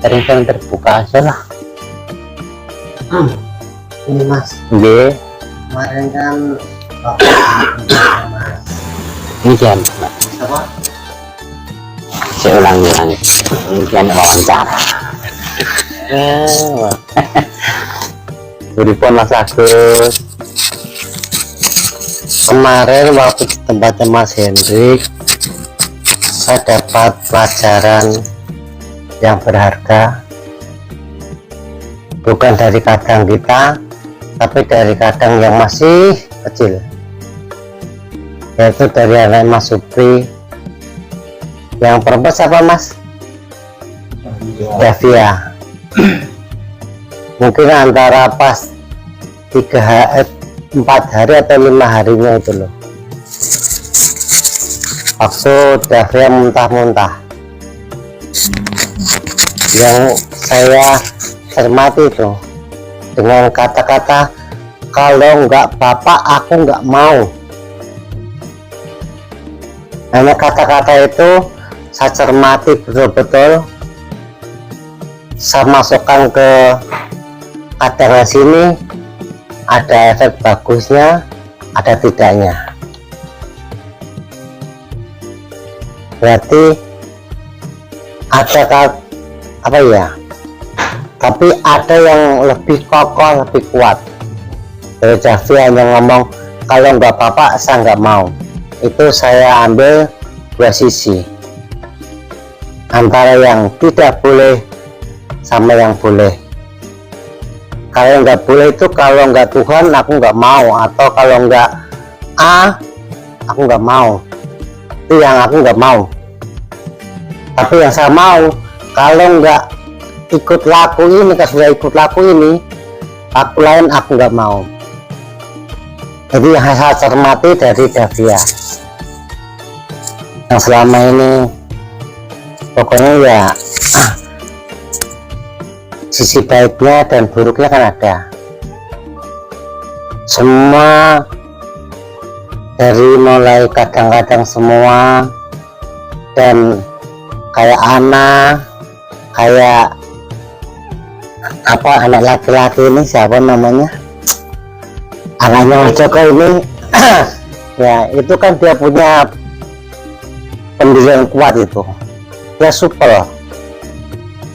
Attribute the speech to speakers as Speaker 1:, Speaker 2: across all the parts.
Speaker 1: sering-sering terbuka aja lah.
Speaker 2: Ini Mas,
Speaker 1: Oke,
Speaker 2: kemarin kan Mas
Speaker 1: ini jam
Speaker 2: apa?
Speaker 1: saya ulangi ini kan wawancara. Pripun Mas Agus?
Speaker 2: Kemarin waktu di tempatnya Mas Hendrik, saya dapat pelajaran yang berharga, bukan dari kadang kita, tapi dari kadang yang masih kecil, yaitu dari anak Mas Supri. Yang perempuan siapa Mas? Davia. Mungkin antara pas 4 hari atau 5 harinya itu loh, waktu Davia muntah-muntah, yang saya cermati itu dengan kata-kata, kalau nggak bapak aku nggak mau. Hanya kata-kata itu saya cermati betul-betul, saya masukkan ke kadang sini, ada efek bagusnya, ada tidaknya. Berarti ada apa ya, tapi ada yang lebih kokoh, lebih kuat. Dari Javi hanya ngomong kalau nggak apa-apa saya nggak mau. Itu saya ambil dua sisi, antara yang tidak boleh sama yang boleh. Kalau nggak boleh itu kalau nggak Tuhan aku nggak mau, atau kalau nggak A aku nggak mau. Itu yang aku nggak mau. Tapi yang saya mau, kalau nggak ikut laku ini, kalau sudah ikut laku ini, laku lain aku nggak mau. Jadi yang saya cermati dari Davia, yang selama ini pokoknya ya sisi baiknya dan buruknya kan ada semua, dari mulai kadang-kadang semua, dan kayak anak, kayak apa, anak laki-laki ini siapa namanya, anaknya Mas Joko ini ya itu kan dia punya pendirian kuat, itu dia super.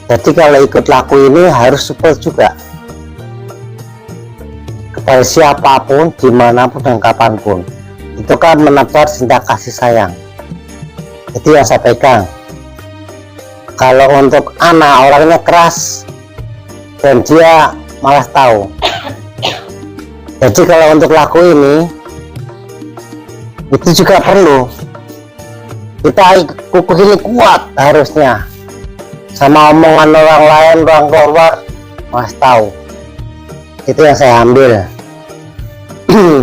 Speaker 2: Jadi kalau ikut laku ini harus support juga kepada siapapun, dimanapun dan kapanpun. Itu kan menebar cinta kasih sayang. Itu yang saya pegang. Kalau untuk anak, orangnya keras dan dia malas tahu. Jadi kalau untuk laku ini, itu juga perlu kita kukuh ini kuat harusnya. Sama omongan orang lain, orang luar, mas tahu. Itu yang saya ambil.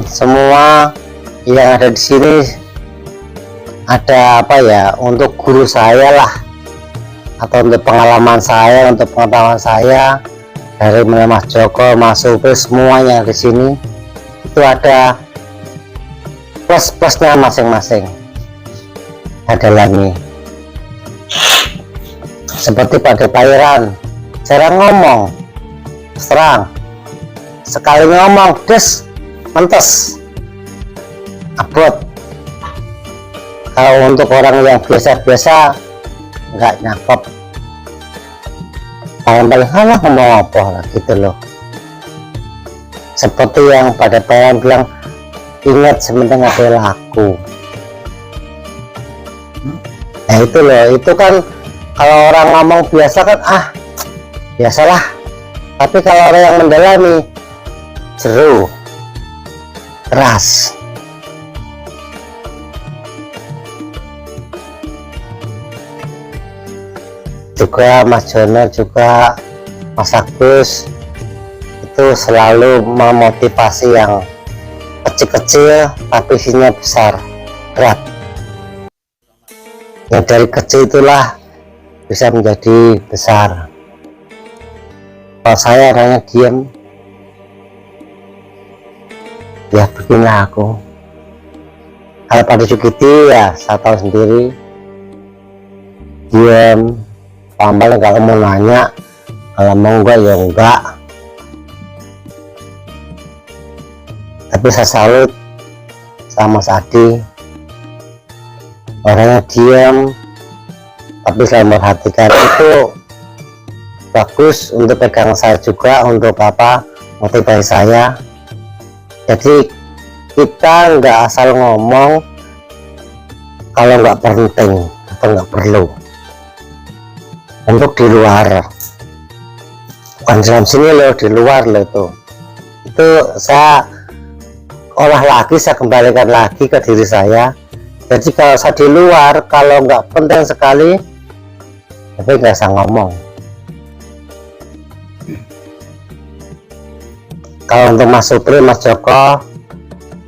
Speaker 2: Semua yang ada di sini ada apa ya, untuk guru saya lah, atau untuk pengalaman saya, untuk pengetahuan saya, dari Mas Joko, Mas Supri, semuanya di sini itu ada plus-plusnya masing-masing. Ada lagi seperti pada Pairan, jarang ngomong, serang, sekali ngomong des mentes abot. Kalau untuk orang yang biasa-biasa nggak nyakep, paling halah ngomong apa lah gitu loh. Seperti yang pada Pairan bilang, ingat sementing ada laku. Nah itu loh, itu kan kalau orang ngomong biasa kan biasalah, tapi kalau orang yang mendalami seru, keras. Juga Mas Jono, juga Mas Agus itu selalu memotivasi yang kecil-kecil tapi isinya besar, berat. Ya dari kecil itulah bisa menjadi besar. Kalau saya orangnya diam, ya beginilah aku. Kalau pada Sukiti ya saya tahu sendiri, diam, pelan-pelan. Kalau mau nanya, kalau mau enggak ya enggak. Tapi saya salut sama Mas Adi, orangnya diam tapi saya memperhatikan. Itu bagus untuk pegang saya juga, untuk apa, motivasi saya. Jadi kita nggak asal ngomong kalau nggak penting atau nggak perlu. Untuk di luar, bukan dalam sini loh, di luar loh, itu saya olah lagi, saya kembalikan lagi ke diri saya. Jadi kalau saya di luar, kalau nggak penting sekali, tapi nggak usah ngomong. Kalau untuk Mas Supri, Mas Joko,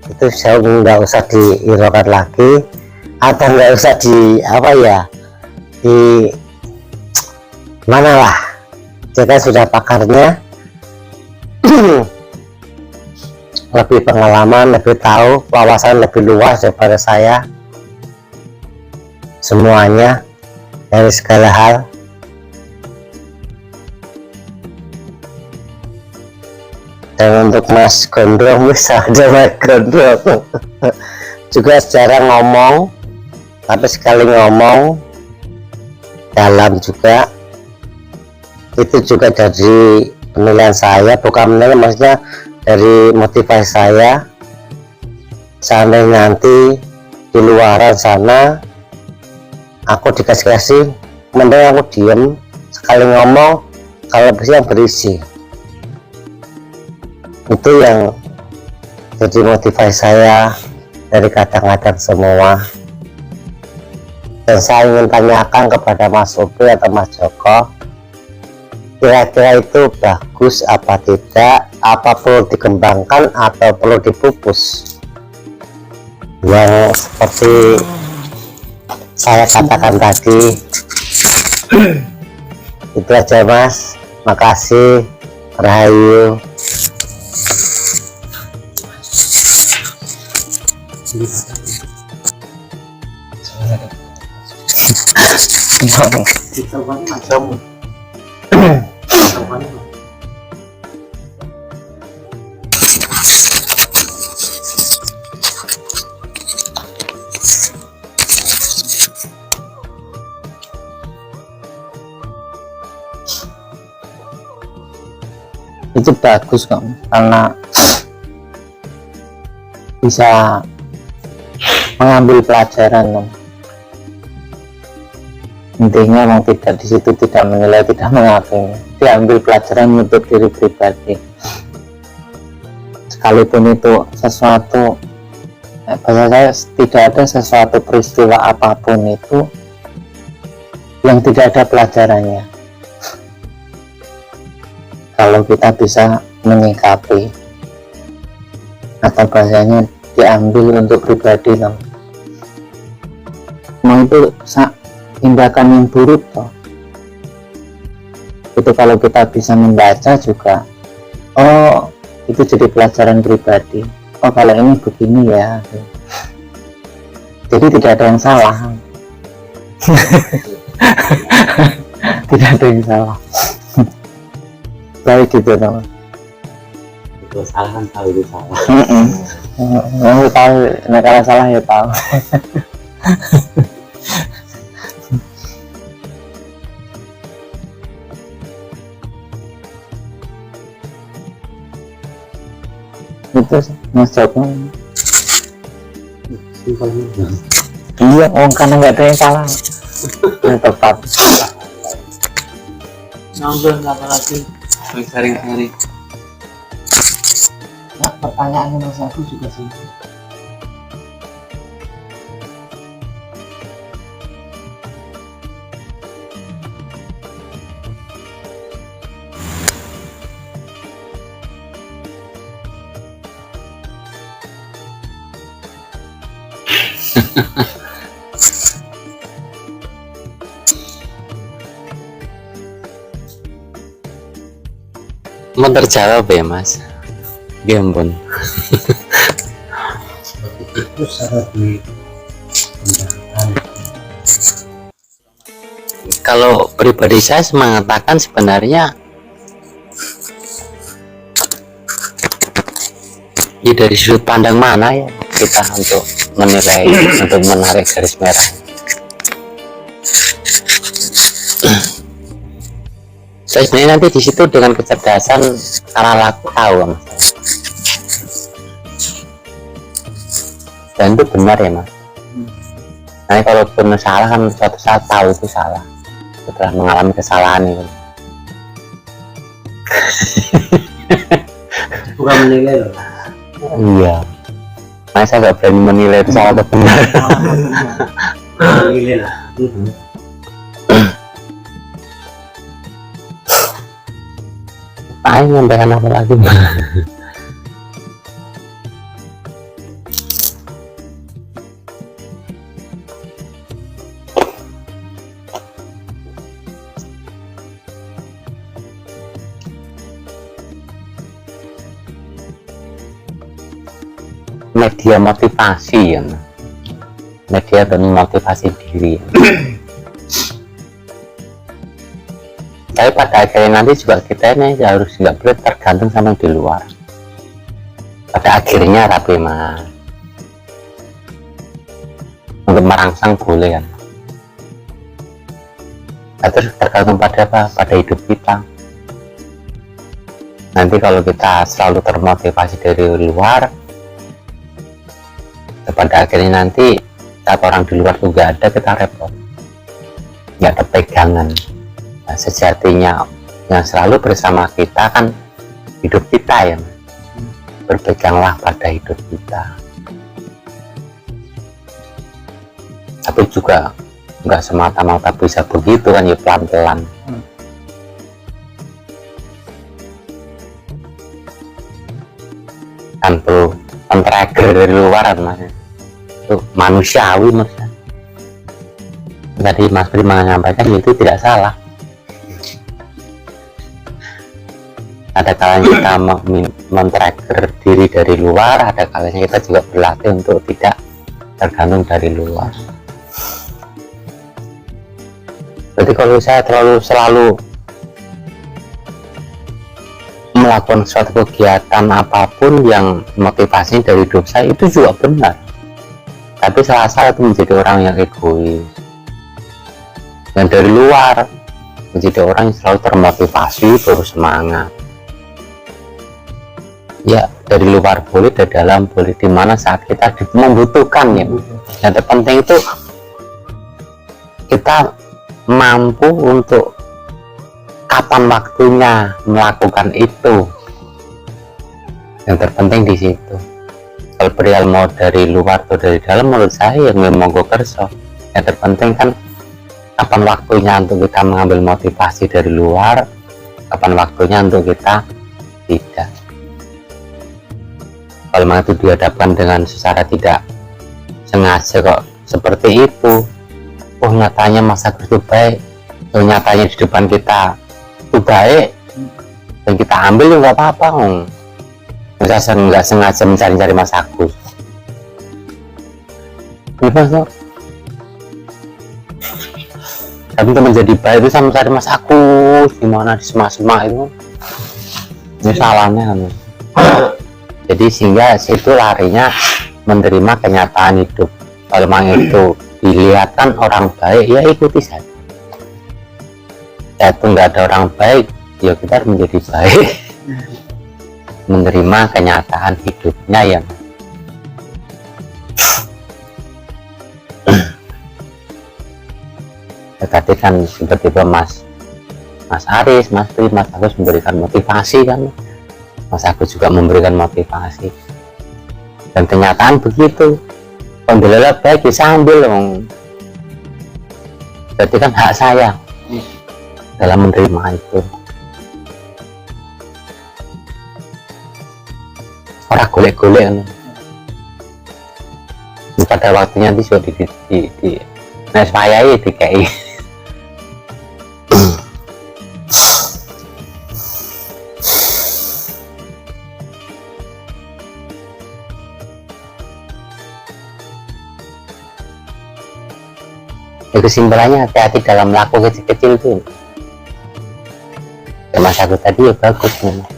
Speaker 2: itu saya nggak usah dihiraukan lagi, atau nggak usah di apa ya, di mana lah, kita sudah pakarnya. Lebih pengalaman, lebih tahu, wawasan lebih luas daripada saya semuanya dari segala hal. Dan untuk Mas Gondrong, bisa ada Mas Gondrong juga secara ngomong, tapi sekali ngomong dalam juga, itu juga dari penilaian saya, bukan menilai, maksudnya dari motivasi saya. Seandainya nanti di luaran sana aku dikasih mending aku diem, sekali ngomong kalau bisa yang berisi. Itu yang jadi motivasi saya dari kadang-kadang semua. Dan saya ingin tanyakan kepada Mas Supri atau Mas Joko, kira-kira itu bagus apa tidak, apa perlu dikembangkan atau perlu dipupus. Yang seperti saya katakan tadi. Itu aja Mas, makasih, rahayu.
Speaker 3: Itu bagus kok, karena bisa mengambil pelajaran dong. Intinya memang tidak di situ, tidak menilai, tidak menghakimi, diambil pelajaran untuk diri pribadi. Sekalipun itu sesuatu, bahasa saya, tidak ada sesuatu peristiwa apapun itu yang tidak ada pelajarannya. Kalau kita bisa menyikapi, atau bahasanya diambil untuk pribadi dong. Mau itu tindakan yang buruk toh, itu kalau kita bisa membaca juga, oh itu jadi pelajaran pribadi, oh kalau ini begini ya, jadi tidak ada yang salah. Tidak ada yang salah. Baik gitu teman.
Speaker 1: Itu salah kan tahu itu salah.
Speaker 3: Aku tahu, nah kalau salah ya tahu. Itu Mas Joko. Iya, karena nggak ada yang salah. Yang tepat.
Speaker 4: Ngobrol apa lagi? Sharing-sharing.
Speaker 3: Nah, pertanyaannya Mas aku juga sih.
Speaker 1: Mau terjawab ya Mas? Gembon.
Speaker 2: Itu sangat dikembangkan.
Speaker 1: Kalau pribadi saya mengatakan sebenarnya ya dari sudut pandang mana ya kita untuk menilai, untuk menarik garis merah. Saya sebenarnya nanti di situ dengan kecerdasan cara laku tahu mas. Dan itu benar ya mas. Nah kalau pun salah kan suatu saat tahu itu salah setelah mengalami kesalahan itu.
Speaker 2: Bukan menilai loh.
Speaker 1: Iya. Nah saya nggak berani menilai itu salah atau benar.
Speaker 2: Menilai lah.
Speaker 1: Ayo nyampaikan apa lagi mas? Media motivasi ya Mas. Media dan motivasi diri ya. Tapi pada akhirnya nanti juga kita ini harus nggak boleh tergantung sama yang di luar pada akhirnya, tapi mas untuk merangsang boleh kan. Nah, terus tergantung pada apa? Pada hidup kita. Nanti kalau kita selalu termotivasi dari luar, pada akhirnya nanti saat orang di luar juga ada, kita repot, nggak ada pegangan. Nah, sejatinya yang selalu bersama kita kan hidup kita ya, berpeganglah pada hidup kita. Tapi juga nggak semata-mata bisa begitu kan ya, pelan-pelan. Kan perlu trigger dari luar mas, itu manusiawi mas. Tadi Mas Pri menyampaikan itu tidak salah. Ada kalanya kita men-trigger diri dari luar, ada kalanya kita juga berlatih untuk tidak tergantung dari luar. Jadi kalau saya selalu melakukan suatu kegiatan apapun yang motivasi dari hidup saya, itu juga benar. Tapi salah itu menjadi orang yang egois, yang dari luar menjadi orang yang selalu termotivasi, bersemangat. Ya dari luar boleh, dari dalam boleh, dimana saat kita membutuhkan ya. Yang terpenting itu kita mampu untuk kapan waktunya melakukan itu. Yang terpenting di situ. Kalau perihal mau dari luar atau dari dalam, menurut saya yang monggo kerso. Yang terpenting kan kapan waktunya untuk kita mengambil motivasi dari luar, kapan waktunya untuk kita tidak. Kalau memang itu dihadapkan dengan secara tidak sengaja kok seperti itu, oh nyatanya Mas Agus itu baik, oh nyatanya di depan kita itu baik, dan kita ambil ya nggak apa-apa, nggak sengaja mencari-cari Mas Agus. Gimana? Tapi untuk menjadi baik itu sama mencari Mas Agus, gimana di semak-semak itu, ini salahnya kan. Jadi sehingga situ larinya menerima kenyataan hidup. Kalau memang itu dilihatkan orang baik, ya ikuti saja. Ya itu nggak ada orang baik, ya kita harus menjadi baik. Menerima kenyataan hidupnya ya. Ya, tadi kan seperti itu Mas Aris, Mas Pri, Mas Agus memberikan motivasi kan. Mas Agus juga memberikan motivasi, dan kenyataan begitu. Alhamdulillah baik, bisa ambil dong. Berarti kan hak saya dalam menerima itu. Orang golek-golek kan. Pada waktunya nanti sudah di neswayai DKI. Ya, kesimpulannya hati-hati dalam melakukan kecil-kecil tuh. Mas aku tadi ya bagus memang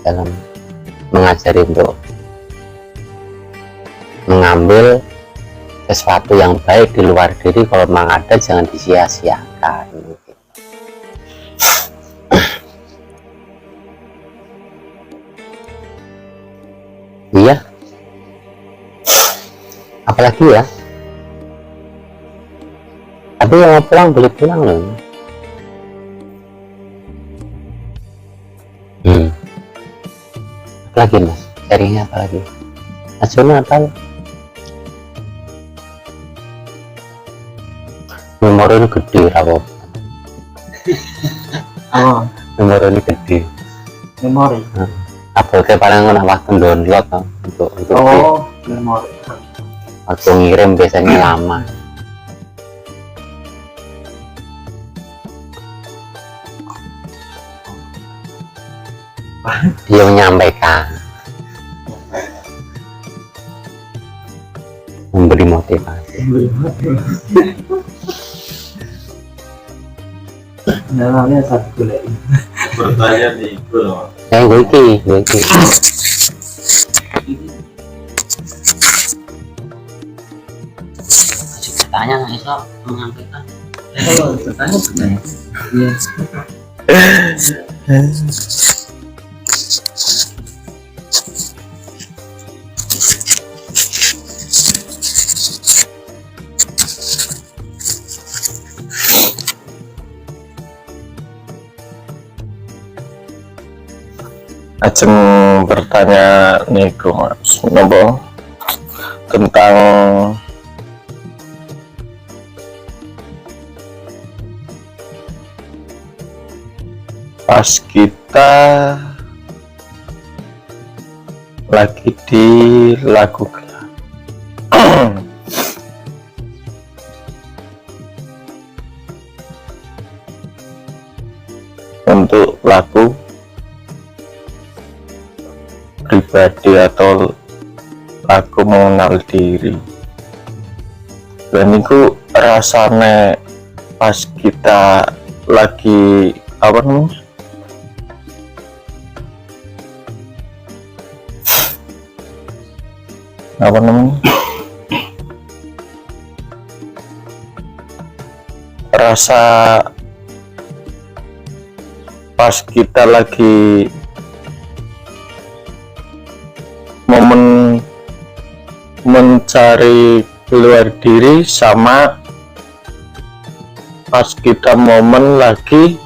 Speaker 1: dalam mengajari untuk mengambil sesuatu yang baik di luar diri. Kalau memang ada, jangan disia-siakan. Iya, apalagi ya, tapi yang mau pulang boleh pulang loh. Apalagi mas, sharingnya apalagi? Nasional apa? Memori ini gede, apa?
Speaker 3: Oh,
Speaker 1: Memori ini gede.
Speaker 3: memori.
Speaker 1: Apa kayak paling nggak waktu download untuk
Speaker 3: Oh, memori.
Speaker 1: waktu ngirim biasanya lama. Dia menyampaikan, memberi motivasi.
Speaker 3: Namanya satu gulai.
Speaker 4: Bertanya nih, bro.
Speaker 1: Gue iki. Tanya nggak bisa menyampaikan.
Speaker 3: Kalau bertanya. Iya.
Speaker 5: Ajeng bertanya niku mas, nopo tentang pas kita lagi dilakukan untuk laku pribadi atau laku mengenal diri. Dan itu rasanya pas kita lagi apa namanya? Apa namanya? Rasa pas kita lagi momen mencari keluar diri sama pas kita momen lagi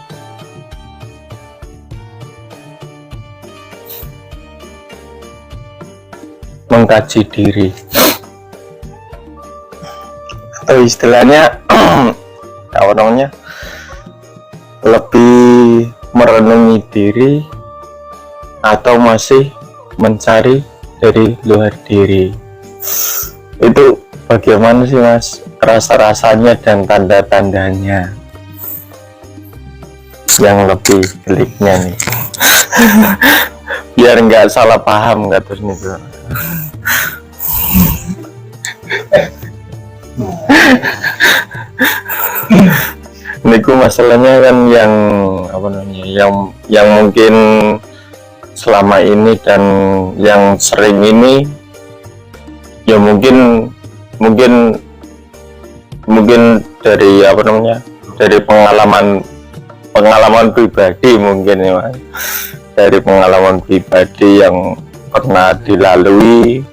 Speaker 5: mengkaji diri, atau istilahnya apa namanya, lebih merenungi diri atau masih mencari dari luar diri. Itu bagaimana sih mas rasa-rasanya dan tanda-tandanya yang lebih geliknya nih? Biar nggak salah paham nggak terus nih tuh. Niku masalahnya kan yang apa namanya, yang mungkin selama ini dan yang sering ini ya mungkin dari apa namanya, dari pengalaman pribadi mungkin ya mas, dari pengalaman pribadi yang pernah dilalui.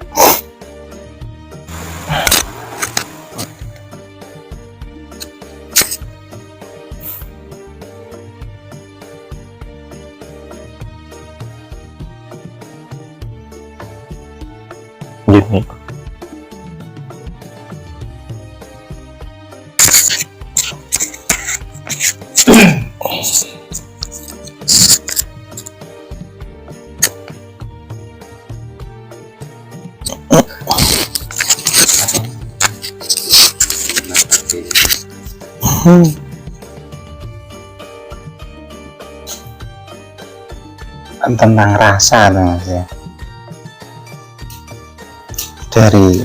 Speaker 5: Gini,
Speaker 2: tentang rasa tuh mas ya, dari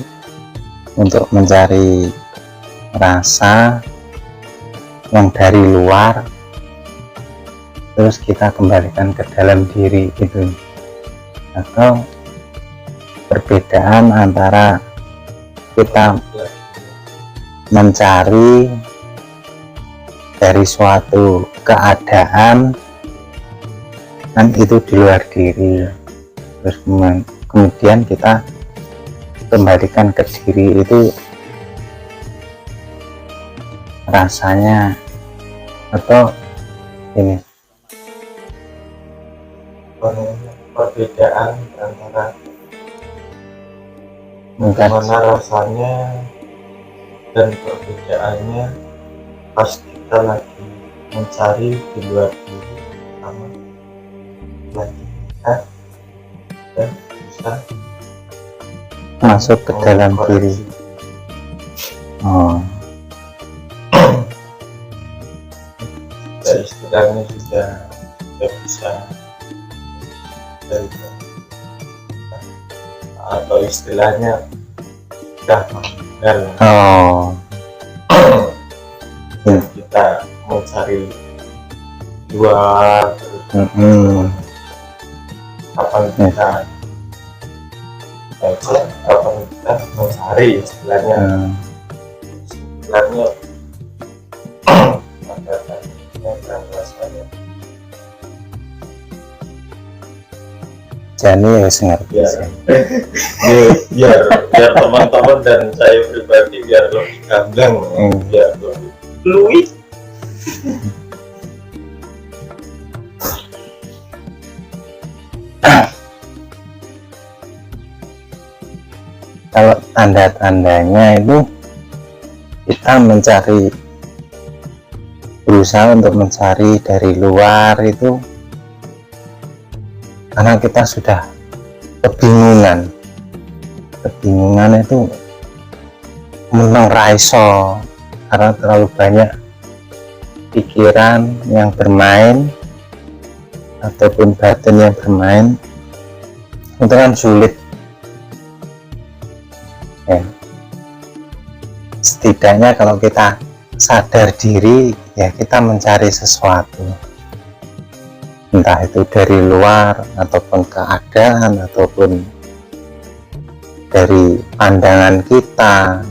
Speaker 2: untuk mencari
Speaker 3: rasa yang dari luar, terus kita kembalikan ke dalam diri gitu. Atau perbedaan antara kita mencari dari suatu keadaan kan itu di luar diri, terus kemudian kita kembalikan ke diri, itu rasanya. Atau ini
Speaker 5: perbedaan antara
Speaker 3: mungkin
Speaker 5: bagaimana rasanya dan perbedaannya pas kita lagi mencari di luar diri sama lagi kita dan bisa
Speaker 3: masuk ke dalam diri. Oh,
Speaker 5: dari istilahnya sudah bisa dari atau istilahnya sudah meninggal.
Speaker 3: oh,
Speaker 5: Dan kita mencari luar terus kapan kita baca, kapan kita mencari istilahnya ada tadinya dan rasanya
Speaker 3: jadi ya ngerti
Speaker 5: biar
Speaker 3: sih.
Speaker 5: biar teman-teman dan saya pribadi biar lebih gamblang, biar lebih fluid.
Speaker 3: Kalau tanda-tandanya itu kita berusaha untuk mencari dari luar itu karena kita sudah kebingungan itu menang raiso karena terlalu banyak pikiran yang bermain ataupun batin yang bermain, itu kan sulit ya. Setidaknya kalau kita sadar diri ya kita mencari sesuatu, entah itu dari luar ataupun keadaan ataupun dari pandangan kita,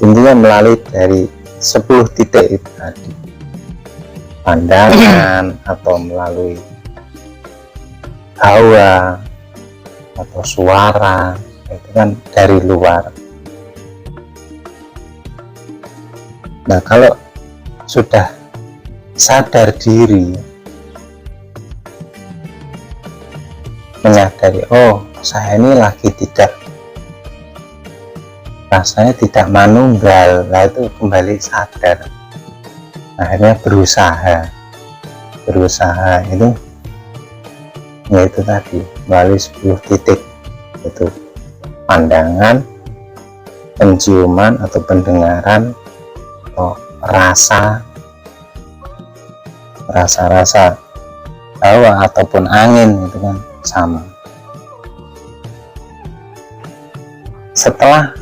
Speaker 3: intinya melalui dari 10 titik itu tadi, pandangan atau melalui hawa atau suara, itu kan dari luar. Nah kalau sudah sadar diri, menyadari oh saya ini lagi rasanya tidak manunggal, nah itu kembali sadar, akhirnya berusaha itu yaitu tadi melalui 10 titik, itu pandangan, penciuman atau pendengaran atau rasa hawa ataupun angin, itu kan sama. Setelah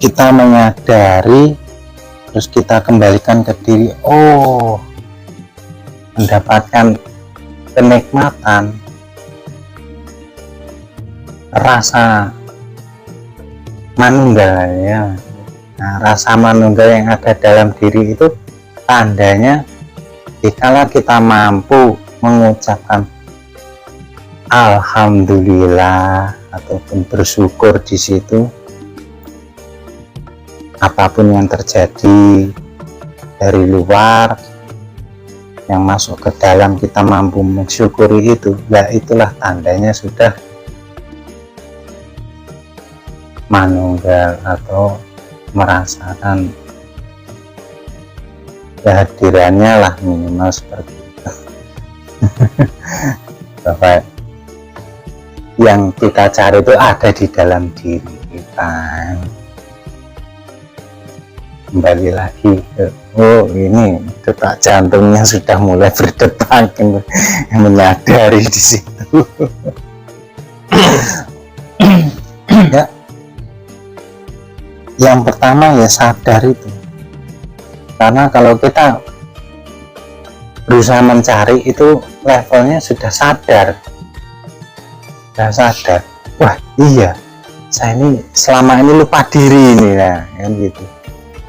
Speaker 3: kita menyadari, terus kita kembalikan ke diri, oh mendapatkan kenikmatan rasa manunggal ya. Nah, rasa manunggal yang ada dalam diri itu tandanya dikala kita mampu mengucapkan alhamdulillah ataupun bersyukur di situ, apapun yang terjadi dari luar yang masuk ke dalam kita mampu mensyukuri itu, ya itulah tandanya sudah manunggal atau merasakan kehadirannya lah, minimal seperti itu. Bahwa yang kita cari itu ada di dalam diri kita. Kembali lagi ke, oh ini detak jantungnya sudah mulai berdetak, menyadari di situ. Ya, yang pertama ya sadar itu, karena kalau kita berusaha mencari itu levelnya sudah sadar, wah iya saya ini selama ini lupa diri ini, nah kan gitu.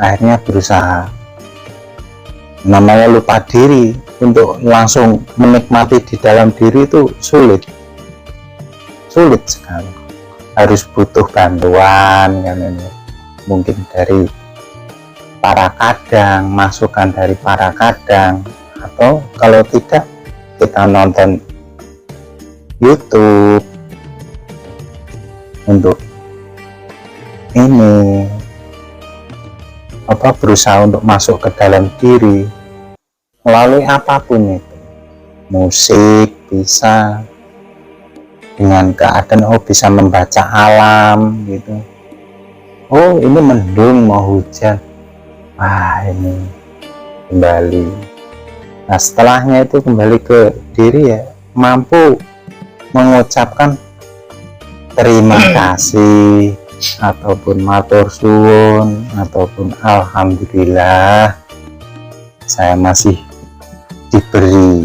Speaker 3: Akhirnya berusaha, namanya lupa diri, untuk langsung menikmati di dalam diri itu sulit sekali, harus butuh bantuan kan ini, mungkin dari para kadang, masukan dari para kadang, atau kalau tidak kita nonton YouTube untuk ini berusaha untuk masuk ke dalam diri melalui apapun itu, musik bisa, dengan keadaan bisa membaca alam gitu, oh ini mendung mau hujan, wah ini kembali. Nah setelahnya itu kembali ke diri ya, mampu mengucapkan terima kasih ataupun matur suwun ataupun alhamdulillah saya masih diberi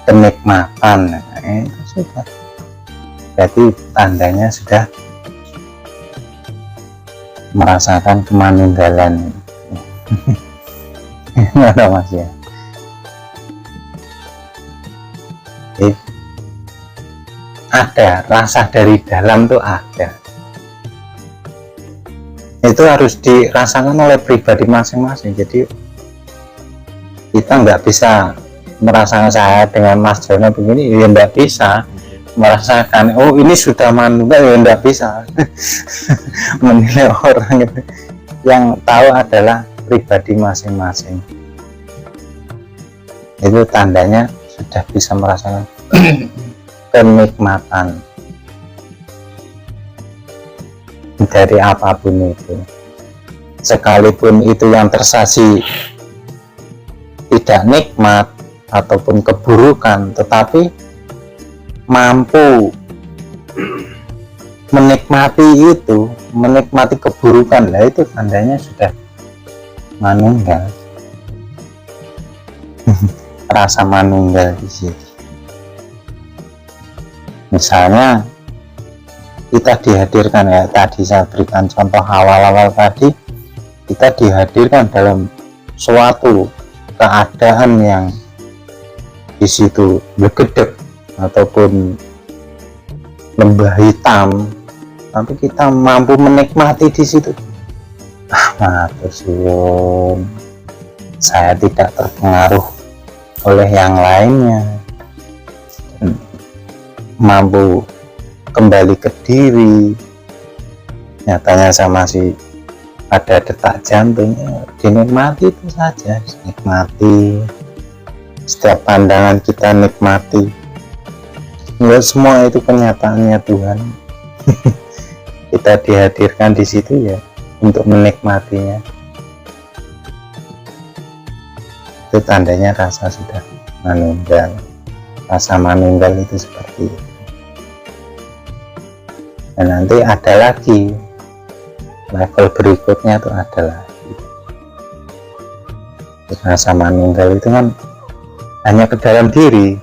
Speaker 3: kenikmatan, nah, itu sudah, jadi tandanya sudah merasakan kemanunggalan. Ada mas ya, ada rasa dari dalam tuh ada, itu harus dirasakan oleh pribadi masing-masing. Jadi kita nggak bisa merasakan saya dengan Mas Jono begini ya, nggak bisa merasakan oh ini sudah manunggal ya, nggak bisa. Menilai orang itu, yang tahu adalah pribadi masing-masing, itu tandanya sudah bisa merasakan kenikmatan dari apapun itu, sekalipun itu yang tersaji tidak nikmat ataupun keburukan, tetapi mampu menikmati itu, menikmati keburukan, lah itu tandanya sudah manunggal. Rasa manunggal di situ. Misalnya kita dihadirkan, ya tadi saya berikan contoh awal-awal tadi, kita dihadirkan dalam suatu keadaan yang di situ bergedek ataupun lembah hitam, tapi kita mampu menikmati di situ. Matur suwun, saya tidak terpengaruh oleh yang lainnya, mampu kembali ke diri. Nyatanya saya masih ada detak jantungnya, dinikmati itu saja, nikmati setiap pandangan kita, nikmati. Nggak semua itu kenyataannya Tuhan. Kita dihadirkan di situ ya untuk menikmatinya. Itu tandanya rasa sudah manunggal. Rasa manunggal itu seperti itu. Dan nanti ada lagi level berikutnya, itu ada lagi. Rasa manunggal itu kan hanya ke dalam diri.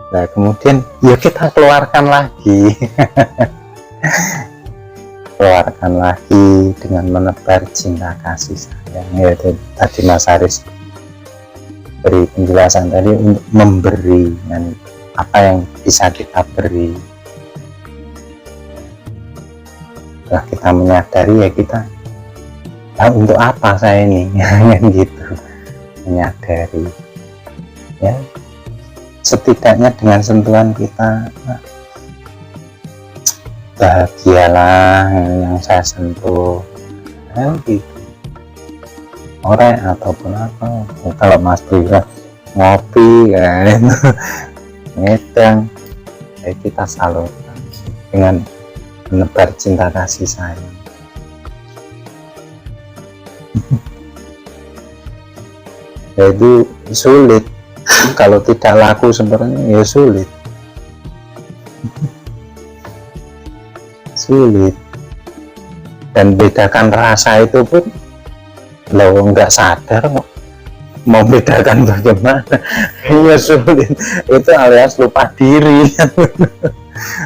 Speaker 3: Nah kemudian ya kita keluarkan lagi. Keluarkan lagi dengan menebar cinta kasih sayang, yaitu tadi Mas Haris beri penjelasan tadi, untuk memberi dan apa yang bisa kita beri. Setelah kita menyadari ya kita, nah, untuk apa saya ini, yang gitu, menyadari ya, setidaknya dengan sentuhan kita, nah, bahagialah yang saya sentuh, gitu. Orang ataupun apa, ya, kalau Mas Bira ngopi kan ngedang, ya kita salurkan dengan menebar cinta kasih sayang. Ya itu sulit, kalau tidak laku sebenarnya ya sulit. Sulit Dan bedakan rasa itu pun lo nggak sadar kok, mau bedakan bagaimana. Iya sulit, itu alias lupa diri.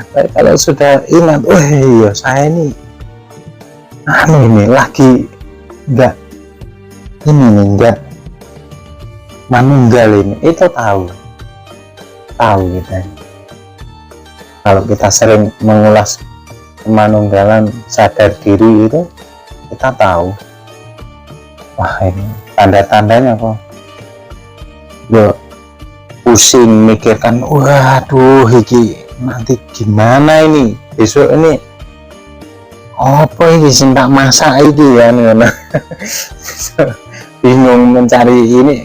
Speaker 3: Tapi kalau sudah ingat, oh iya saya ini ini lagi nggak nggak manunggal ini, itu tahu kita. Kalau kita sering mengulas kemanunggalan sadar diri itu, kita tahu, wah ini tanda-tandanya kok yo pusing mikirkan, waduh iki nanti gimana ini besok ini apa ini tak masak itu ya bingung mencari ini,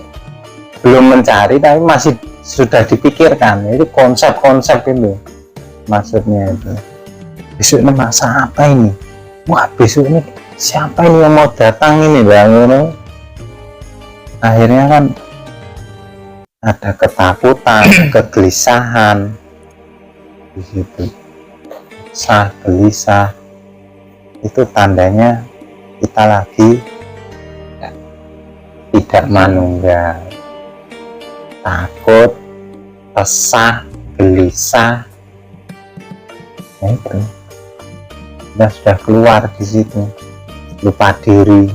Speaker 3: belum mencari tapi masih sudah dipikirkan. Itu konsep-konsep itu maksudnya. Itu besok ini masak apa ini, wah besok ini siapa ini yang mau datang ini bang. Akhirnya kan ada ketakutan, kegelisahan di situ. Gelisah itu tandanya kita lagi tidak manunggal, takut, resah, gelisah. Nah, itu kita sudah keluar di situ, lupa diri.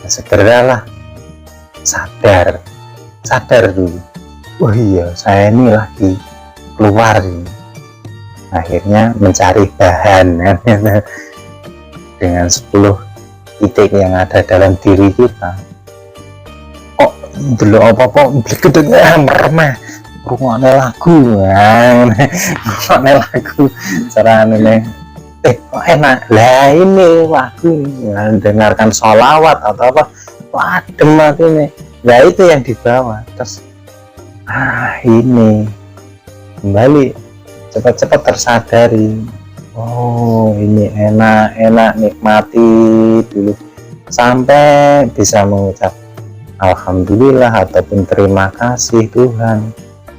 Speaker 3: Nah, segeralah sadar dulu, oh iya saya ini lagi keluar ini. Akhirnya mencari bahan dengan 10 titik yang ada dalam diri kita. Kok dulu apa-apa meremeh rungokne lagu, rungokne lagu carane kok enak lah ini lagu, dengarkan sholawat atau apa, adem hatinya. Nah itu yang dibawa, terus ini kembali cepat-cepat tersadari, oh ini enak nikmati dulu sampai bisa mengucap alhamdulillah ataupun terima kasih Tuhan,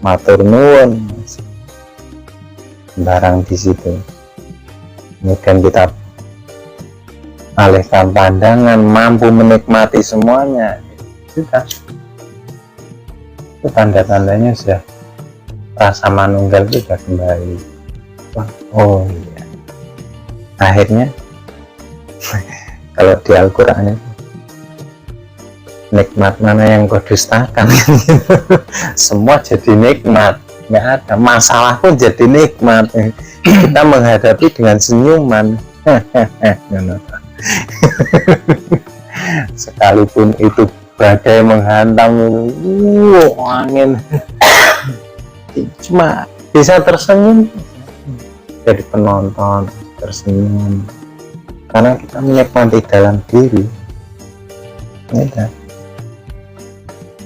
Speaker 3: matur nuwun barang di situ. Kemudian kita alihkan pandangan, mampu menikmati semuanya, sudah itu tanda-tandanya sudah rasa manunggal sudah kembali. Oh iya, akhirnya kalau di Al-Quran itu nikmat mana yang kau dustakan semua jadi nikmat, nggak ada masalah pun jadi nikmat. Kita menghadapi dengan senyuman. Sekalipun itu badai menghantam, angin, cuma bisa tersenyum, jadi penonton tersenyum karena kita menikmati dalam diri. Ini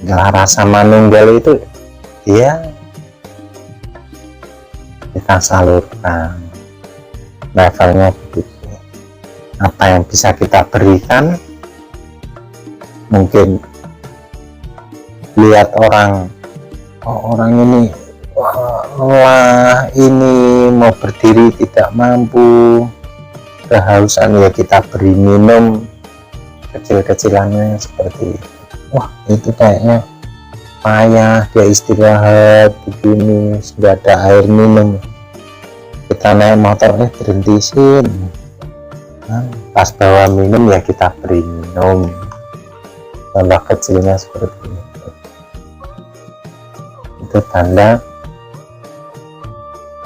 Speaker 3: rasa manunggal itu ya kita salurkan levelnya begitu. Apa yang bisa kita berikan, mungkin lihat orang, oh orang ini wah ini mau berdiri tidak mampu, kehausan, ya kita beri minum kecil-kecilannya seperti itu. Wah itu kayaknya payah, dia istirahat begini, sudah ada air minum, kita naik motor berhentisin, pas bawa minum ya kita beri minum. Contoh kecilnya seperti itu tanda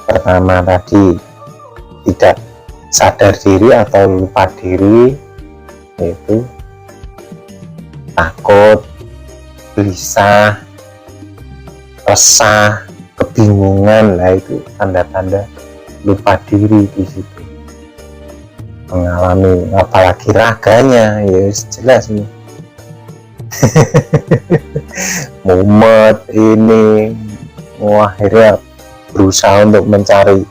Speaker 3: pertama tadi tidak sadar diri atau lupa diri, yaitu takut, gelisah, resah, kebingungan. Nah itu tanda-tanda lupa diri di situ. Mengalami apalagi raganya, ya jelas ini. Mumet ini, akhirnya berusaha untuk mencari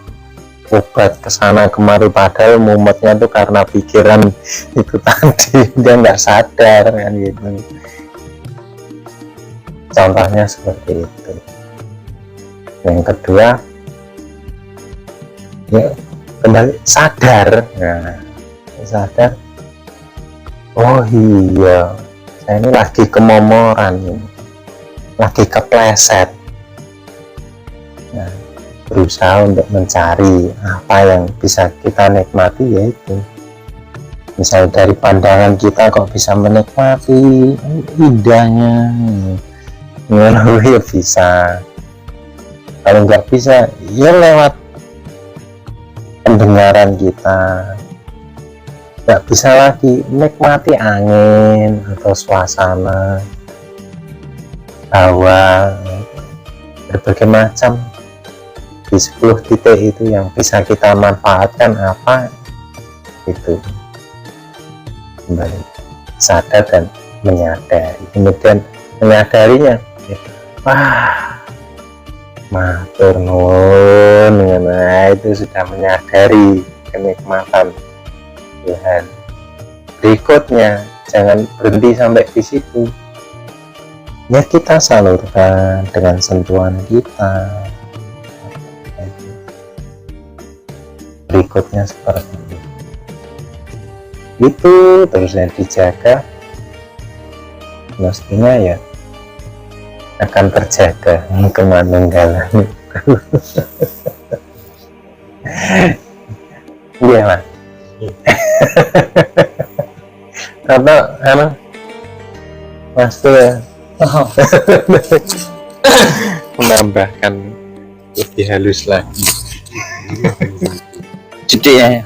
Speaker 3: obat kesana kemari, padahal mumetnya itu karena pikiran itu tadi, dia nggak sadar kan gitu. Contohnya seperti itu. Yang kedua ya kembali sadar. Nah sadar, oh iya, saya ini lagi kemomoran ini, lagi kepleset. Nah, berusaha untuk mencari apa yang bisa kita nikmati, yaitu misalnya dari pandangan kita kok bisa menikmati indahnya, ya bisa. Kalau nggak bisa, ya lewat pendengaran kita. Nggak bisa lagi menikmati angin atau suasana, hawa, berbagai macam. Di 10 titik itu yang bisa kita manfaatkan apa itu, kembali sadar dan menyadari, kemudian menyadarinya, wah, matur nuwun, nah itu sudah menyadari kenikmatan Tuhan. Berikutnya jangan berhenti sampai di situ, ya kita salurkan dengan sentuhan kita. Berikutnya seperti itu terus yang dijaga, mestinya ya akan terjaga kemanunggalan. Iya Mas. Atau Mas tuh ya menambahkan lebih halus lagi.
Speaker 5: Jadi ya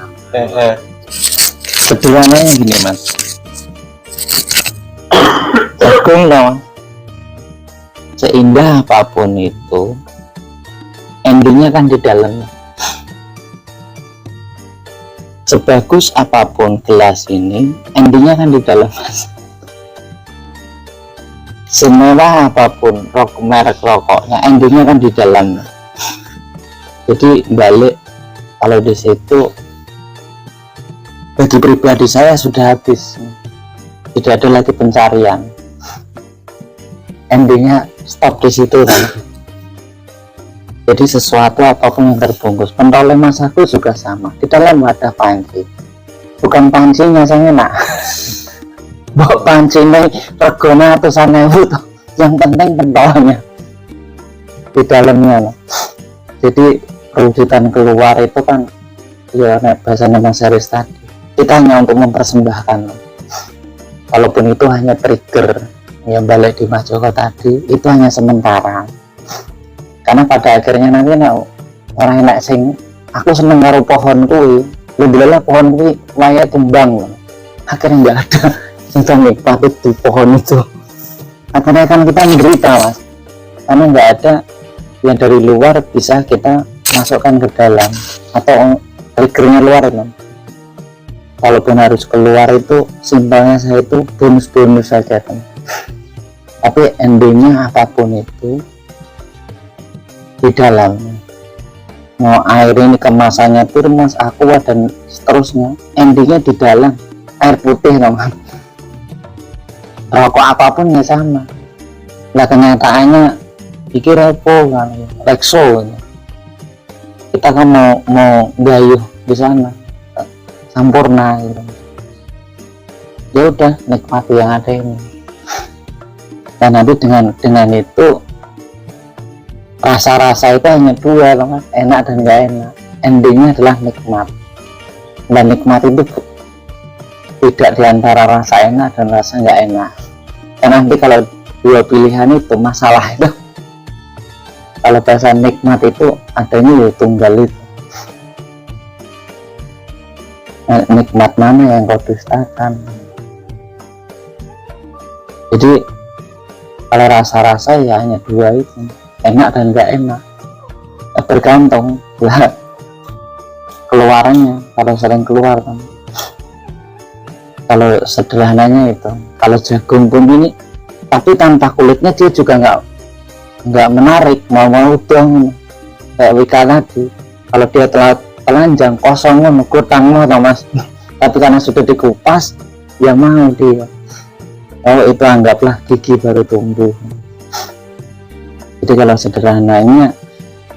Speaker 5: sederhananya gini Mas, jagung dong, seindah apapun itu endingnya kan di dalamnya. Sebagus apapun gelas ini endingnya kan di dalam Mas. Semewah apapun merek rokoknya endingnya kan di dalam. Jadi balik, kalau di situ bagi pribadi saya sudah habis, tidak ada lagi pencarian, endingnya stop di situ kan. Jadi sesuatu apapun yang terbungkus, pentolnya Mas aku juga sama, di dalam ada panci, bukan pancinya saya enak, bawa pancinya regona ratusan ribu tuh, yang penting pentolnya di dalamnya loh. Jadi perwujudan keluar itu kan ya bahasanya Mas Haris tadi, kita hanya untuk mempersembahkan, walaupun itu hanya trigger yang balik di Mas Joko tadi, itu hanya sementara. Karena pada akhirnya nanti orang enak sing aku seneng karo pohon kuwi, alhamdulillah pohon kuwi waya tumbang, akhirnya nggak ada yang nikmat di pohon itu. Akhirnya kan kita menderita Mas, karena nggak ada yang dari luar bisa kita masukkan ke dalam, atau triggernya luar kan. Walaupun harus keluar itu simpelnya saya itu bonus-bonus saja kan, tapi endingnya apapun itu di dalam. Mau air ini kemasannya termos, aqua dan seterusnya, endingnya di dalam air putih dong. Rokok apapun ya sama. Nah kenyataannya pikir apa kan, Rexo kita kan mau gayuh di sana sampurna gitu. Ya udah nikmati yang ada ini, dan nanti dengan itu rasa-rasa itu hanya dua loh Mas, enak dan gak enak, endingnya adalah nikmat. Dan nikmat itu tidak diantara rasa enak dan rasa gak enak, karena nanti kalau dua pilihan itu masalah itu, kalau bahasa nikmat itu adanya ya tunggal itu. Nah, nikmat mana yang kau dustakan? Jadi kalau rasa-rasa ya hanya dua itu, enak dan gak enak, ya bergantung lah keluarannya. Kalau sering keluar kan, kalau sederhananya itu, kalau jagung pun ini tapi tanpa kulitnya dia juga nggak menarik, mau dong kayak Wika tadi. Kalau dia telanjang kosong kutang Mas, tapi karena sudah dikupas ya mau dia. Oh itu anggaplah gigi baru tumbuh. Jadi kalau sederhananya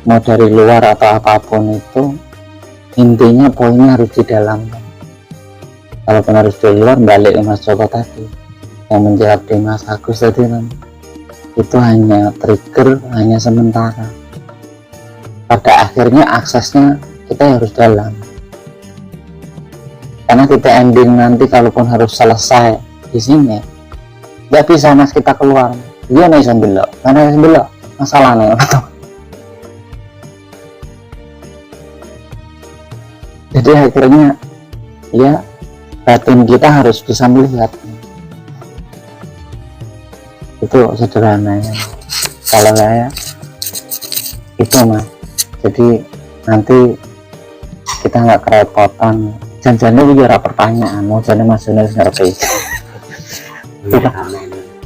Speaker 5: mau dari luar atau apapun itu, intinya poinnya harus di dalam. kalaupun harus di luar balik ke Mas Joko tadi yang menjawab di Mas Agus tadi kan, itu hanya trigger, hanya sementara. Pada akhirnya aksesnya kita harus dalam, karena kita ending nanti kalaupun harus selesai di sini nggak bisa Mas kita keluar dia nih sambil karena sambil masalahnya. Jadi akhirnya ya batin kita harus bisa melihat. Itu sederhananya kalau saya itu Mas. Jadi nanti kita nggak kerepotan janjinya bicara pertanyaan mau jadi Mas Yunus ngerti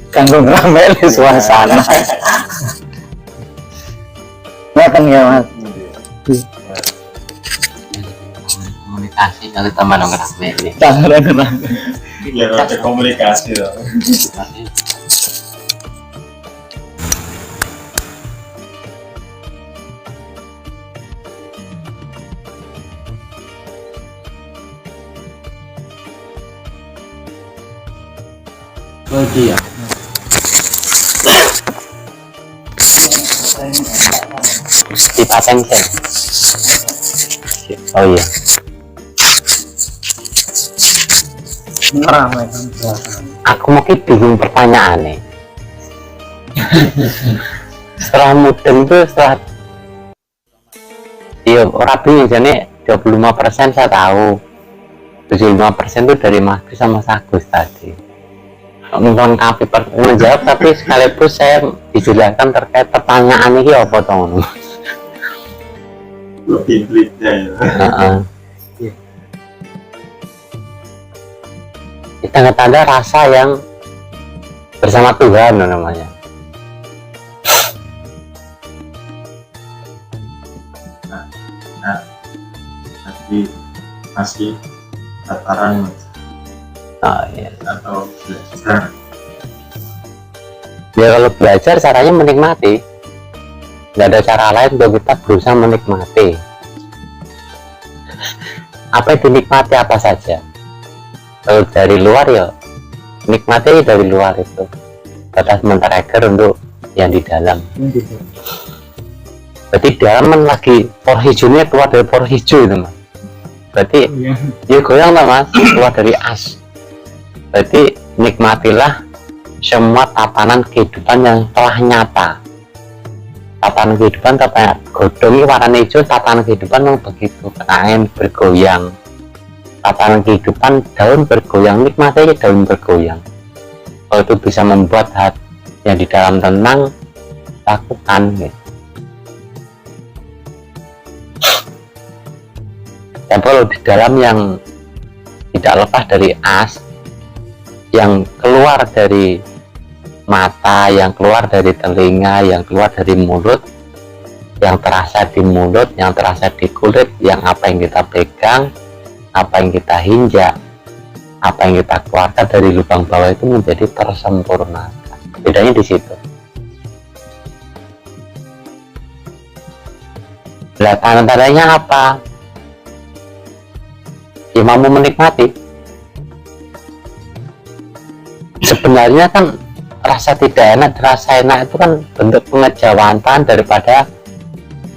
Speaker 5: kanggo ngeramein suasana ngeten ya Mas.
Speaker 1: Komunikasi kalau teman ngerame ini.
Speaker 4: Biar ada komunikasi loh.
Speaker 1: Oh iya. Dipasang sih. Oh iya. Aku mungkin bingung pertanyaan nih. Setelah mudeng itu setelah iya orang bingung jadi 25% saya tahu, 75% itu dari Mas Gus sama Agus tadi. Mungkin kami menjawab tapi sekaligus saya dijelaskan terkait pertanyaan ini apa toh?
Speaker 4: Lebih pelitnya ya.
Speaker 1: Kita tanda rasa yang bersama Tuhan namanya.
Speaker 4: Tapi masih tataran
Speaker 1: Oh iya.
Speaker 4: atau belajar.
Speaker 1: Ya kalau belajar caranya menikmati. Nggak ada cara lain untuk kita berusaha menikmati. Apa yang dinikmati apa saja. Kalau dari luar ya nikmati dari luar itu. Batas men-trigger untuk yang di dalam. Berarti dalam lagi por hijaunya keluar dari por hijau itu Mas. Berarti ya goyang lah Mas, keluar dari as. Berarti nikmatilah semua tatanan kehidupan yang telah nyata. Tatanan kehidupan katanya godong warna hijau, tatanan kehidupan yang begitu angin bergoyang. Tatanan kehidupan daun bergoyang, nikmati aja daun bergoyang. Kalau itu bisa membuat hati yang di dalam tenang, lakukan gitu. Dan kalau di dalam yang tidak lepas dari as, yang keluar dari mata, yang keluar dari telinga, yang keluar dari mulut, yang terasa di mulut, yang terasa di kulit, yang apa yang kita pegang, apa yang kita hinjak, apa yang kita keluarkan dari lubang bawah itu menjadi tersempurna. Bedanya di situ. Lah tanda-tandanya apa? Ya mau menikmati. Sebenarnya kan rasa tidak enak, rasa enak itu kan bentuk pengejawantan daripada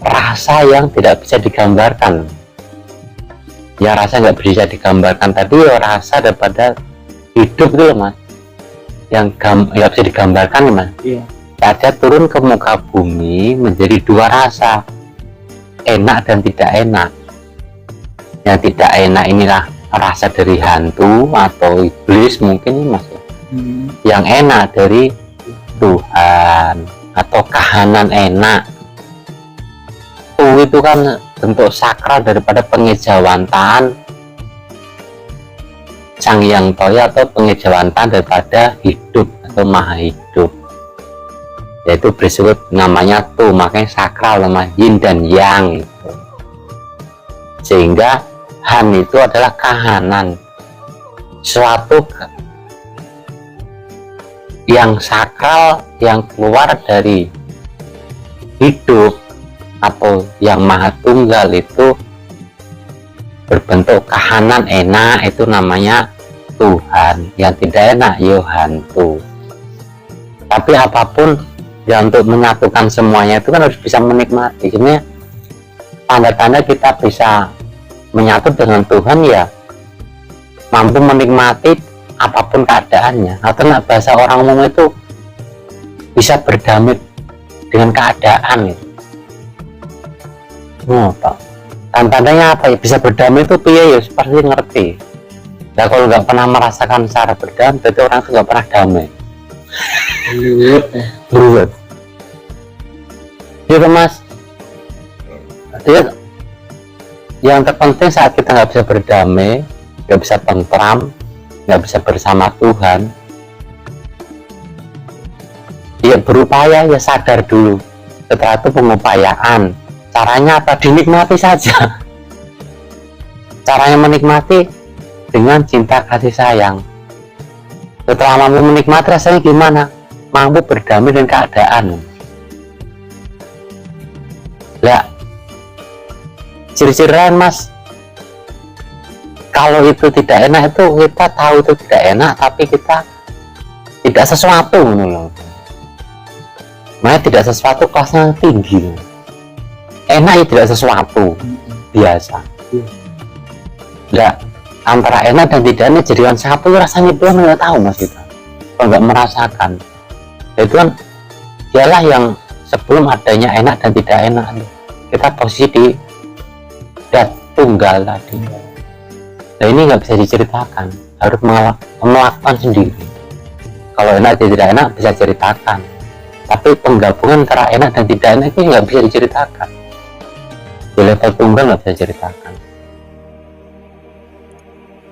Speaker 1: rasa yang tidak bisa digambarkan. Ya rasa nggak bisa digambarkan tadi ya rasa daripada hidup itu loh Mas, yang nggak bisa digambarkan Mas.
Speaker 5: Iya.
Speaker 1: Saja turun ke muka bumi menjadi dua rasa, enak dan tidak enak. Yang tidak enak inilah rasa dari hantu atau iblis mungkin Mas. Yang enak dari Tuhan atau kahanan enak. Itu kan bentuk sakral daripada pengejawantan Sang Hyang Toya atau pengejawantan daripada hidup atau maha hidup, yaitu disebut namanya tuh, makanya sakral nama yin dan yang itu. Sehingga han itu adalah kahanan, suatu yang sakral yang keluar dari hidup atau yang maha tunggal itu berbentuk kahanan enak, itu namanya Tuhan, yang tidak enak ya hantu. Tapi apapun ya, untuk menyatukan semuanya itu kan harus bisa menikmati. Sebenarnya tanda-tanda kita bisa menyatu dengan Tuhan ya mampu menikmati apapun keadaannya, atau nggak, bahasa orang umum itu bisa berdamai dengan keadaan gitu. Pak, tanda-tandanya apa ya bisa berdamai itu piye ya, seperti ngerti. Nah kalau nggak pernah merasakan secara berdamai, berarti orang itu nggak pernah damai. Ruwet gitu mas. Jadi yang terpenting saat kita nggak bisa berdamai, nggak bisa tentram, nggak bisa bersama Tuhan, ya berupaya ya sadar dulu. Setelah itu pengupayaan, caranya apa? Dinikmati saja. Caranya menikmati dengan cinta kasih sayang. Setelah mampu menikmati, rasanya gimana? Mampu berdamai dengan keadaan. Lah, ciri-ciri lain mas, kalau itu tidak enak itu kita tahu itu tidak enak, tapi kita tidak sesuatu loh. Makanya tidak sesuatu kelasnya tinggi. Enak ya tidak sesuatu biasa. Nah, antara enak dan tidak enak jadikan satu, rasanya belum nggak tahu mas kita. Kalau nggak merasakan, itu kan dialah yang sebelum adanya enak dan tidak enak, kita posisi di tunggal tadi. Nah ini nggak bisa diceritakan, harus melakukan sendiri. Kalau enak dan tidak enak bisa ceritakan, tapi penggabungan antara enak dan tidak enak itu nggak bisa diceritakan. Di level tunggal nggak bisa ceritakan.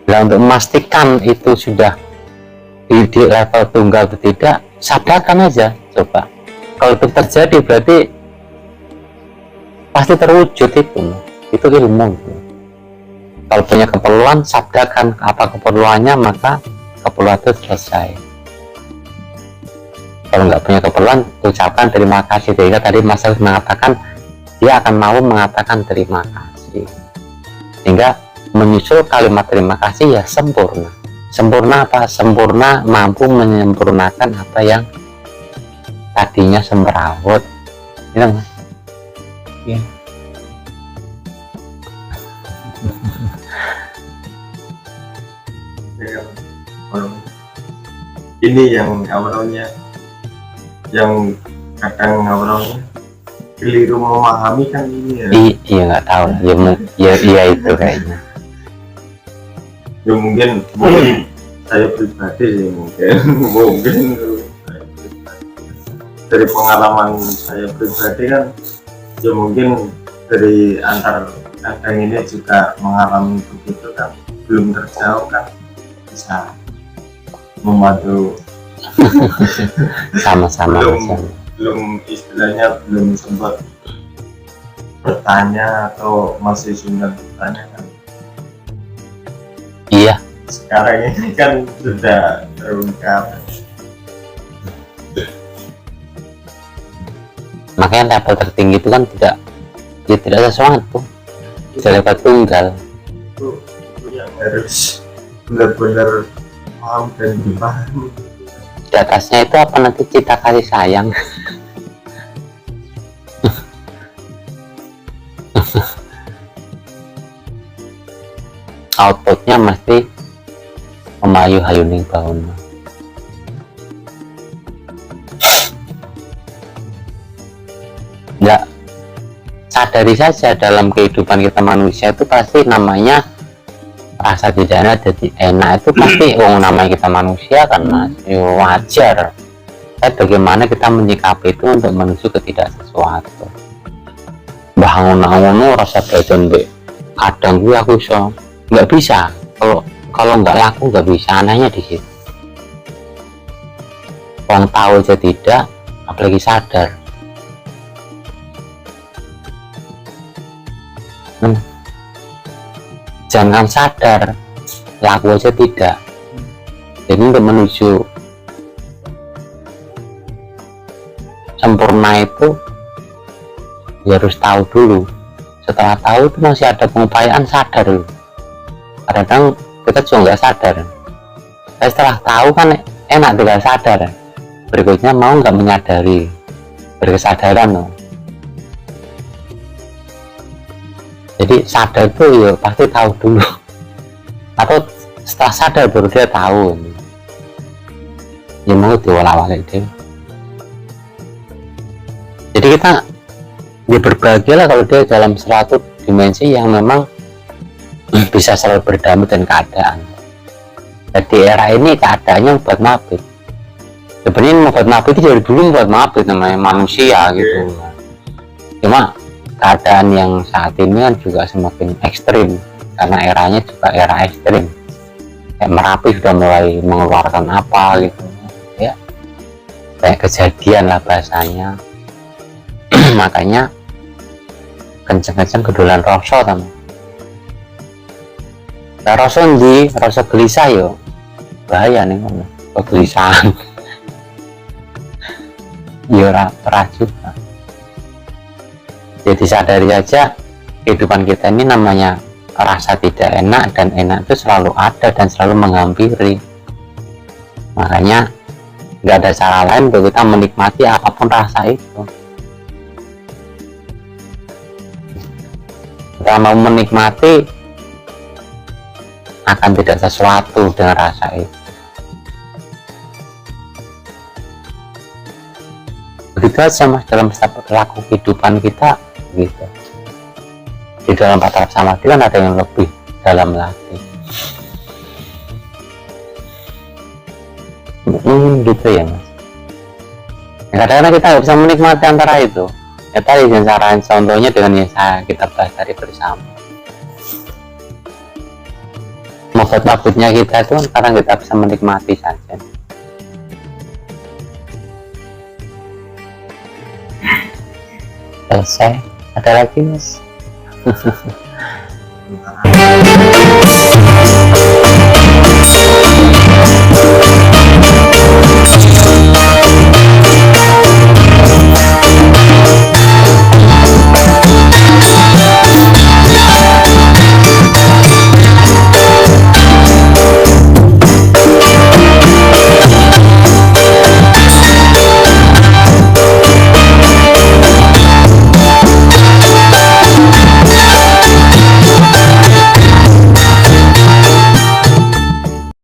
Speaker 1: Nah untuk memastikan itu sudah di level tunggal atau tidak, sadarkan aja coba. Kalau itu terjadi berarti pasti terwujud itu ilmu. Kalau punya keperluan, sadarkan apa keperluannya, maka keperluan itu selesai. Kalau nggak punya keperluan, ucapkan terima kasih. Sehingga tadi Mas Alif mengatakan dia akan mau mengatakan terima kasih, sehingga menyusul kalimat terima kasih ya sempurna. Sempurna apa? Sempurna mampu menyempurnakan apa yang tadinya semrawut. Ya, Mas?
Speaker 5: Ya.
Speaker 4: Ini yang awalnya yang kadang awalnya keliru memahami kan ini ya.
Speaker 1: Iya nggak tahu ya itu kayaknya.
Speaker 4: Ya mungkin saya pribadi sih mungkin dari pengalaman saya pribadi kan ya mungkin dari antar kadang ini juga mengalami begitu kan, belum terjauh kan bisa membantu.
Speaker 1: Sama-sama
Speaker 4: belum istilahnya belum sempat bertanya atau masih sudah bertanya kan.
Speaker 1: Iya,
Speaker 4: Sekarang ini kan sudah terungkap.
Speaker 1: makanya level tertinggi itu kan tidak sesuatu, bisa level tunggal.
Speaker 4: Itu yang harus benar-benar paham dan dipahami.
Speaker 1: Di atasnya itu apa nanti cinta kasih sayang. Outputnya mesti memayu hayuning bauna. Ya sadari saja dalam kehidupan kita manusia itu pasti namanya rasa tidak enak jadi enak, itu pasti namanya kita manusia kan mas, wajar. Tapi bagaimana kita menyikapi itu untuk menuju ke tidak sesuatu. Bangun rasa badan be kadang gue aku nggak bisa, kalau nggak laku nggak bisa, anehnya di situ. Orang tahu aja tidak, apalagi sadar. Jangan sadar, laku aja tidak. Jadi untuk menuju sempurna itu ya harus tahu dulu. Setelah tahu itu masih ada pengupayaan sadar dulu. Kadang kita juga nggak sadar. Tapi setelah tahu kan enak tinggal sadar ya. Berikutnya mau nggak menyadari, berkesadaran loh. Jadi sadar tuh ya pasti tahu dulu, atau setelah sadar baru dia tahu. Ya mau diwala-wali dia. Jadi kita ya berbahagialah kalau dia dalam suatu dimensi yang memang bisa selalu berdamai dengan keadaan. Jadi era ini keadaannya buat mabit. Sebenarnya buat mabit itu dari dulu buat mabit, namanya manusia gitu. Cuma keadaan yang saat ini kan juga semakin ekstrim karena eranya juga era ekstrim. Kayak Merapi sudah mulai mengeluarkan apa gitu ya, kayak kejadian lah bahasanya. Makanya kenceng-kenceng kedulan rasa teman. Nah, rasa di rasa gelisah yo bahaya nih kan, kegelisahan. Ya ora juga. Jadi sadari saja kehidupan kita ini namanya rasa tidak enak, dan enak itu selalu ada dan selalu menghampiri. Makanya nggak ada cara lain untuk kita menikmati apapun rasa itu. Kita mau menikmati akan tidak sesuatu dengan rasa itu. Begitu aja mas dalam setiap perilaku kehidupan kita gitu. Di dalam patar samadhi kan ada yang lebih dalam lagi. Gitu ya mas. Kadang-kadang kita nggak bisa menikmati antara itu. Ya tadi dengan contohnya dengan yang kita bahas tadi bersama. Mabut-mabutnya kita itu kan kadang kita bisa menikmati saja. Selesai. Ada lagi mas?